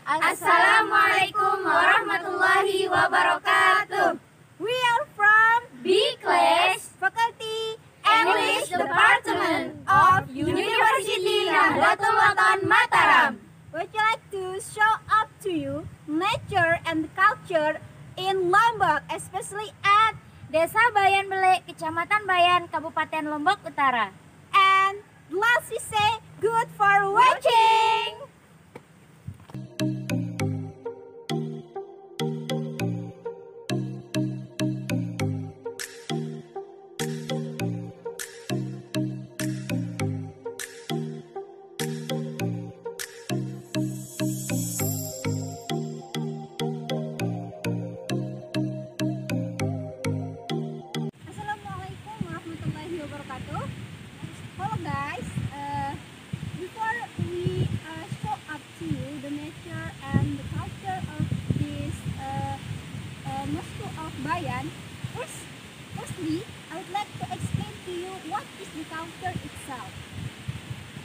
Assalamualaikum warahmatullahi wabarakatuh. We are from B class Faculty English Department of University Nahdlatul Ulama Mataram. Would you like to show up to you nature and culture in Lombok, especially at Desa Bayan Bele, Kecamatan Bayan, Kabupaten Lombok Utara. And let's say good for watching. Assalamualaikum warahmatullahi wabarakatuh. Hello guys, before we show up to you the nature and the culture of this Mosque of Bayan, firstly I would like to explain to you what is the culture itself.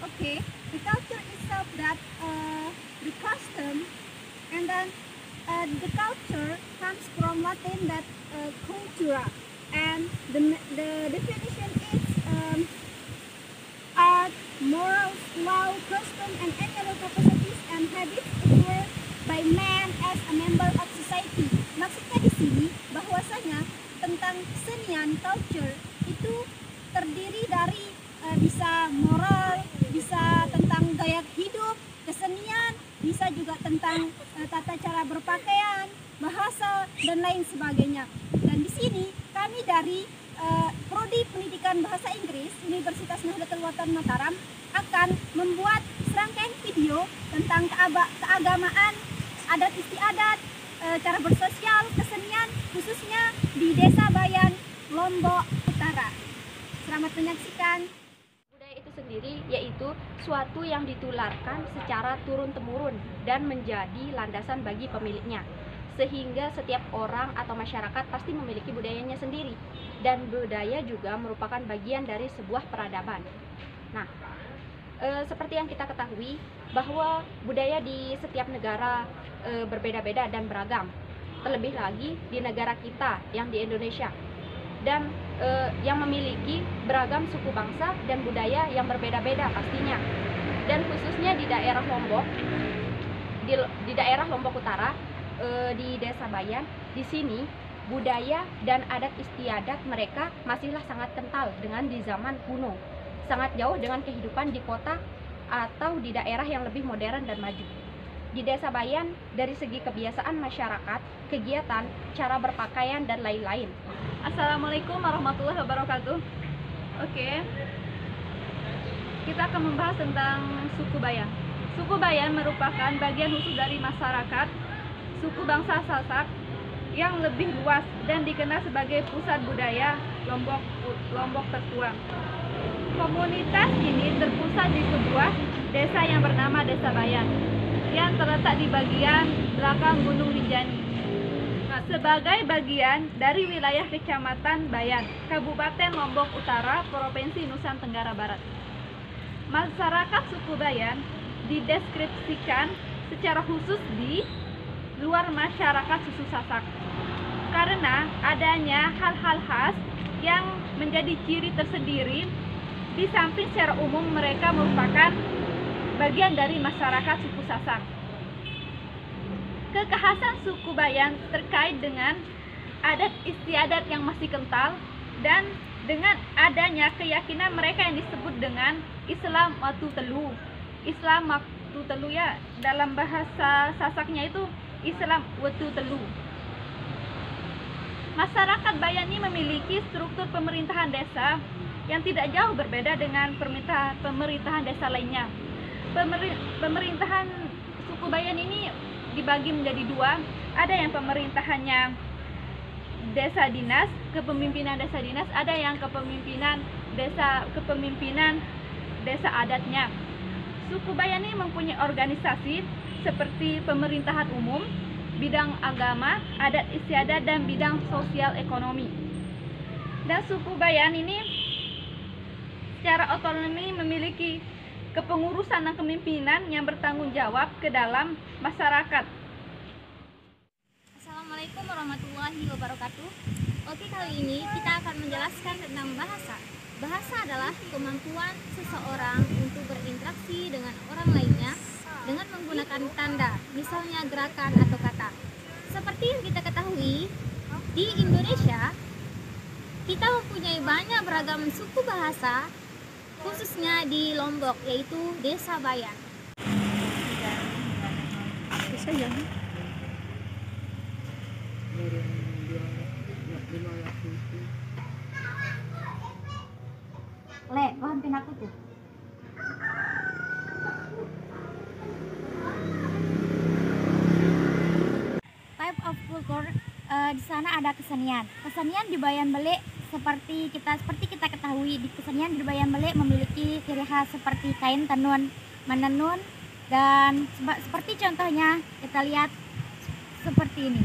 Okay, the culture itself, that the custom, and then the culture comes from Latin, that cultura, and the definition is art, morals, law, custom, and any other capacities and habits acquired by man as a member of society. Maksudnya di sini bahwasanya tentang kesenian culture itu terdiri dari bisa moral, bisa tentang gaya hidup, kesenian, bisa juga tentang tata cara berpakaian, bahasa, dan lain sebagainya. Dan di sini kami dari Prodi Pendidikan Bahasa Inggris Universitas Nahdlatul Ulama Mataram akan membuat serangkaian video tentang keagamaan, adat istiadat, cara bersosial, kesenian, khususnya di Desa Bayan, Lombok Utara. Selamat menyaksikan. Budaya itu sendiri yaitu suatu yang ditularkan secara turun-temurun dan menjadi landasan bagi pemiliknya, sehingga setiap orang atau masyarakat pasti memiliki budayanya sendiri, dan budaya juga merupakan bagian dari sebuah peradaban. Nah, seperti yang kita ketahui bahwa budaya di setiap negara berbeda-beda dan beragam, terlebih lagi di negara kita yang di Indonesia, dan yang memiliki beragam suku bangsa dan budaya yang berbeda-beda pastinya. Dan khususnya di daerah Lombok, di daerah Lombok Utara, di Desa Bayan, di sini budaya dan adat istiadat mereka masihlah sangat kental dengan di zaman kuno, sangat jauh dengan kehidupan di kota atau di daerah yang lebih modern dan maju. Di Desa Bayan, dari segi kebiasaan masyarakat, kegiatan, cara berpakaian, dan lain-lain. Assalamualaikum warahmatullahi wabarakatuh. Oke, kita akan membahas tentang suku Bayan. Suku Bayan merupakan bagian khusus dari masyarakat suku bangsa Sasak yang lebih luas dan dikenal sebagai pusat budaya Lombok tertua. Komunitas ini terpusat di sebuah desa yang bernama Desa Bayan yang terletak di bagian belakang Gunung Rinjani. Nah, sebagai bagian dari wilayah Kecamatan Bayan, Kabupaten Lombok Utara, Provinsi Nusa Tenggara Barat. Masyarakat suku Bayan dideskripsikan secara khusus di luar masyarakat suku Sasak karena adanya hal-hal khas yang menjadi ciri tersendiri, di samping secara umum mereka merupakan bagian dari masyarakat suku Sasak. Kekhasan suku Bayan terkait dengan adat istiadat yang masih kental dan dengan adanya keyakinan mereka yang disebut dengan Islam Watu Telu. Islam Watu Telu, ya, dalam bahasa Sasaknya itu Islam Watu Telu. Masyarakat Bayan ini memiliki struktur pemerintahan desa yang tidak jauh berbeda dengan pemerintahan desa lainnya. Pemerintahan suku Bayan ini dibagi menjadi dua. Ada yang pemerintahannya desa dinas, kepemimpinan desa dinas, ada yang kepemimpinan desa adatnya. Suku Bayan ini mempunyai organisasi seperti pemerintahan umum, bidang agama, adat istiadat, dan bidang sosial ekonomi. Dan suku Bayan ini secara otonomi memiliki kepengurusan dan kepemimpinan yang bertanggung jawab ke dalam masyarakat. Assalamualaikum warahmatullahi wabarakatuh. Oke, kali ini kita akan menjelaskan tentang bahasa. Bahasa adalah kemampuan seseorang untuk berinteraksi dengan orang lainnya dengan menggunakan tanda, misalnya gerakan atau kata. Seperti yang kita ketahui, di Indonesia kita mempunyai banyak beragam suku bahasa, khususnya di Lombok, yaitu Desa Bayan. Le, bantuin aku tuh. Type of culture, di sana ada kesenian. Kesenian di Bayan Bele seperti kita ketahui, di kesenian di Bayan Bele memiliki ciri khas seperti kain tenun, menenun, dan seperti contohnya kita lihat seperti ini.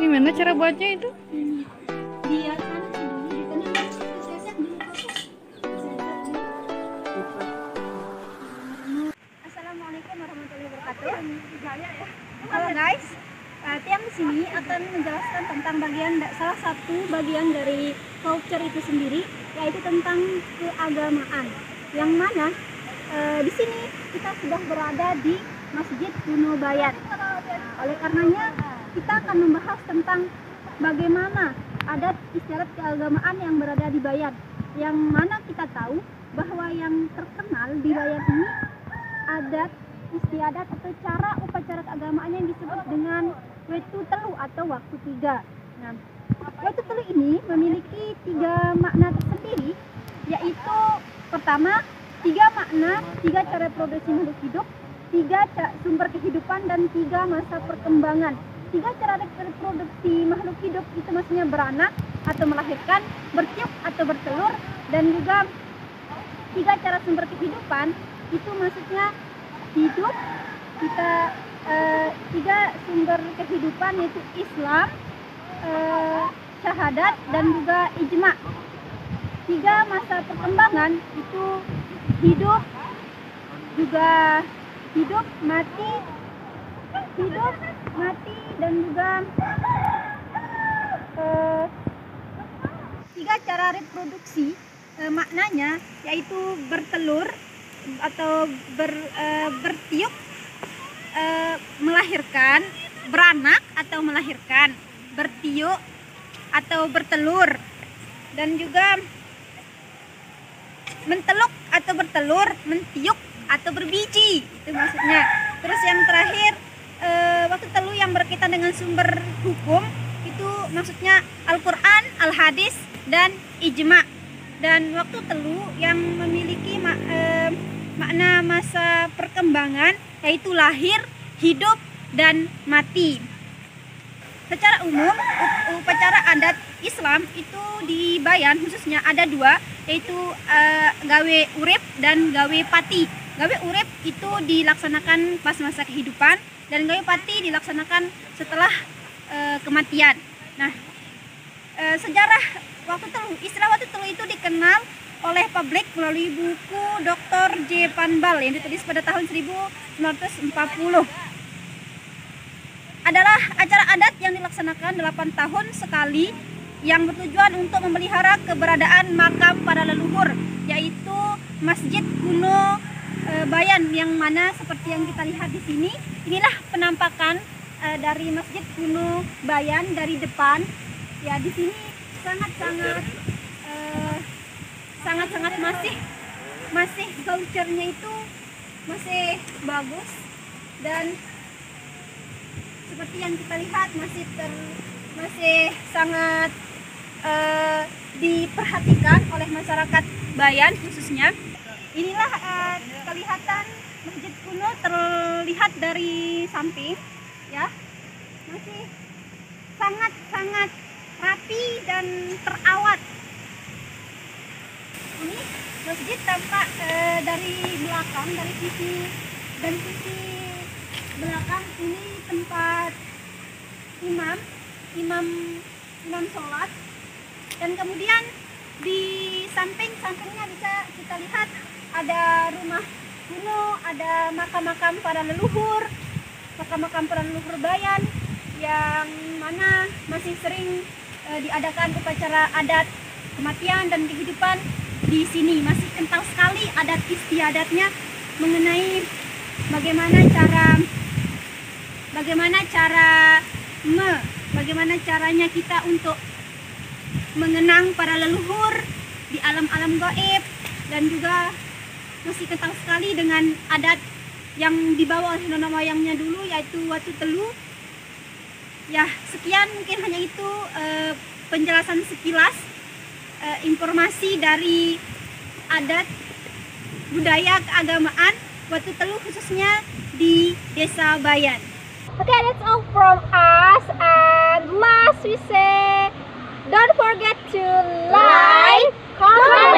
Gimana cara buatnya itu? Assalamualaikum warahmatullahi wabarakatuh. Halo guys, Tiang di sini akan menjelaskan tentang salah satu bagian dari culture itu sendiri, yaitu tentang keagamaan. Yang mana di sini kita sudah berada di Masjid Kuno Bayan. Oleh karenanya kita akan membahas tentang bagaimana adat istiadat keagamaan yang berada di Bayan. Yang mana kita tahu bahwa yang terkenal di Bayan ini adat istiadat atau cara upacara keagamaan yang disebut dengan Wetu Telu atau waktu tiga. Nah, Wetu Telu ini memiliki 3 makna tersendiri, yaitu pertama 3 makna, 3 cara reproduksi makhluk hidup, 3 sumber kehidupan, dan 3 masa perkembangan. 3 cara reproduksi makhluk hidup itu maksudnya beranak atau melahirkan, bertiup atau bertelur, dan juga 3 cara sumber kehidupan itu maksudnya hidup. Kita 3 sumber kehidupan yaitu Islam, syahadat, dan juga ijma. 3 masa perkembangan itu hidup, juga hidup, mati, dan juga 3 cara reproduksi maknanya yaitu bertelur atau bertiup, melahirkan, beranak atau melahirkan, bertiup atau bertelur, dan juga menteluk atau bertelur, mentiup atau berbiji, itu maksudnya. Terus yang terakhir waktu telu yang berkaitan dengan sumber hukum itu maksudnya Al-Quran, Al-Hadis, dan ijma. Dan waktu telu yang memiliki makna masa perkembangan yaitu lahir, hidup, dan mati. Secara umum upacara adat Islam itu di Bayan khususnya ada 2, yaitu gawe urip dan gawe pati. Gawe urip itu dilaksanakan pas masa kehidupan, dan gawe pati dilaksanakan setelah kematian. Nah, sejarah waktu telu, istilah waktu telu itu dikenal oleh publik melalui buku Dr. J. Panbal yang ditulis pada tahun 1940. Adalah acara adat yang dilaksanakan 8 tahun sekali yang bertujuan untuk memelihara keberadaan makam para leluhur, yaitu Masjid Kuno Bayan, yang mana seperti yang kita lihat di sini, inilah penampakan dari Masjid Kuno Bayan dari depan. Ya, di sini sangat-sangat masih culture-nya itu masih bagus, dan seperti yang kita lihat masih sangat diperhatikan oleh masyarakat Bayan khususnya. Inilah kelihatan Masjid Kuno terlihat dari samping, ya, masih sangat rapi dan terawat. Ini masjid tampak dari belakang, dari sisi belakang ini tempat imam sholat, dan kemudian di sampingnya bisa kita lihat ada rumah kuno, ada makam para leluhur Bayan yang mana masih sering diadakan upacara adat kematian dan kehidupan. Di sini masih kental sekali adat istiadatnya mengenai bagaimana caranya kita untuk mengenang para leluhur di alam-alam gaib, dan juga masih kental sekali dengan adat yang dibawa oleh nenek moyangnya dulu, yaitu Watu Telu. Ya, sekian mungkin hanya itu penjelasan sekilas informasi dari adat budaya keagamaan Watu Telu khususnya di Desa Bayan. Okay, that's all from us, and last we say, don't forget to like, comment,